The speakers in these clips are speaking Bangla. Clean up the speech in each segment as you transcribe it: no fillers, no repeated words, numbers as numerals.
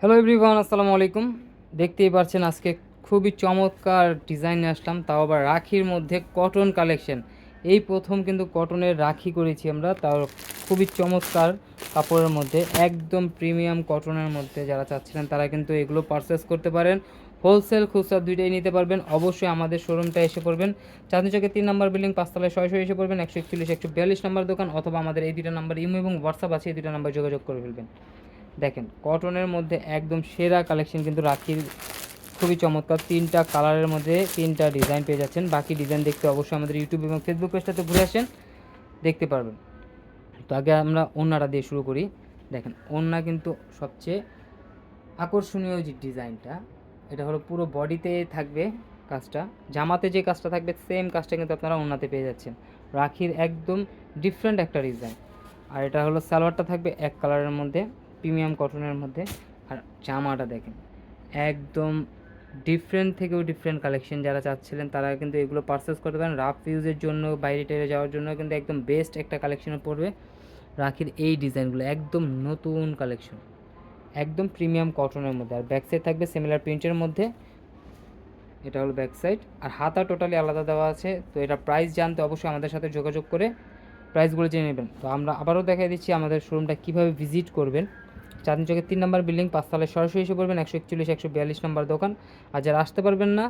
হ্যালো এভরিওয়ান, আসসালামু আলাইকুম। দেখতেই পাচ্ছেন আজকে খুবই চমৎকার ডিজাইন নিয়ে আসলাম, তাও আবার রাখির মধ্যে কটন কালেকশন। এই প্রথম কিন্তু কটনের রাখি করেছি আমরা, তাও খুবই চমৎকার কাপড়ের মধ্যে, একদম প্রিমিয়াম কটনের মধ্যে। যারা চাচ্ছিলেন তারা কিন্তু এগুলো পারচেস করতে পারেন। হোলসেল খুচরা দুইটাই নিতে পারবেন। অবশ্যই আমাদের শোরুমটা এসে পড়বেন, চাঁদনী চকে 3 নম্বর বিল্ডিং, 5 তলায় সরাসরি এসে পড়বেন। 141-142 নম্বর দোকান, অথবা আমাদের এই দুটো নাম্বার ইমো এবং হোয়াটসঅ্যাপ আছে, এই দুটো নাম্বার যোগাযোগ করে ফেলবেন। দেখেন কটনের মধ্যে একদম সেরা কালেকশন কিন্তু রাখির, খুবই চমৎকার। 3টা কালারের মধ্যে 3টা ডিজাইন পেয়ে যাচ্ছেন। বাকি ডিজাইন দেখতে অবশ্যই আমাদের ইউটিউব এবং ফেসবুক পেজটাতে ঘুরে আসেন, দেখতে পারবেন। তো আগে আমরা ওড়নাটা দিয়ে শুরু করি। দেখেন ওড়না কিন্তু সবচেয়ে আকর্ষণীয় যে ডিজাইনটা, এটা হলো পুরো বডিতে থাকবে কাজটা। জামাতে যে কাজটা থাকবে সেম কাজটা কিন্তু আপনারা ওড়নাতে পেয়ে যাচ্ছেন। রাখির একদম ডিফারেন্ট একটা ডিজাইন। আর এটা হলো সালোয়ারটা থাকবে এক কালারের মধ্যে, প্রিমিয়াম কটনের মধ্যে। আর জামাটা দেখেন একদম ডিফারেন্ট থেকেও ডিফারেন্ট কালেকশন। যারা চাচ্ছিলেন তারা কিন্তু এগুলো পারচেস করতে পারেন রাফ ইউজের জন্য, বাইরে টাইরে যাওয়ার জন্য কিন্তু একদম বেস্ট একটা কালেকশনে পড়বে রাখির এই ডিজাইনগুলো। একদম নতুন কালেকশন, একদম প্রিমিয়াম কটনের মধ্যে। আর ব্যাক সাইড থাকবে সিমিলার প্রিন্টের মধ্যে, এটা হলো ব্যাক সাইড। আর হাতা টোটালি আলাদা দেওয়া আছে। তো এটা প্রাইস জানতে অবশ্যই আমাদের সাথে যোগাযোগ করে প্রাইসগুলো জেনে নেবেন। তো আমরা আবারও দেখাই দিচ্ছি আমাদের শোরুমটা কীভাবে ভিজিট করবেন। চাঁদনী চকের 3 নম্বর বিল্ডিং, 5 তলায় সরাসরি এসে পড়বেন। 141-142 নম্বর দোকান। আর যারা আসতে পারবেন না,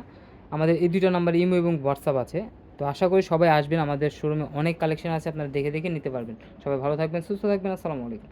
আমাদের এই দুটো নাম্বার ইমো এবং হোয়াটসঅ্যাপ আছে। তো আশা করি সবাই আসবেন, আমাদের শোরুমে অনেক কালেকশন আছে, আপনারা দেখে দেখে নিতে পারবেন। সবাই ভালো থাকবেন, সুস্থ থাকবেন। আসসালামু আলাইকুম।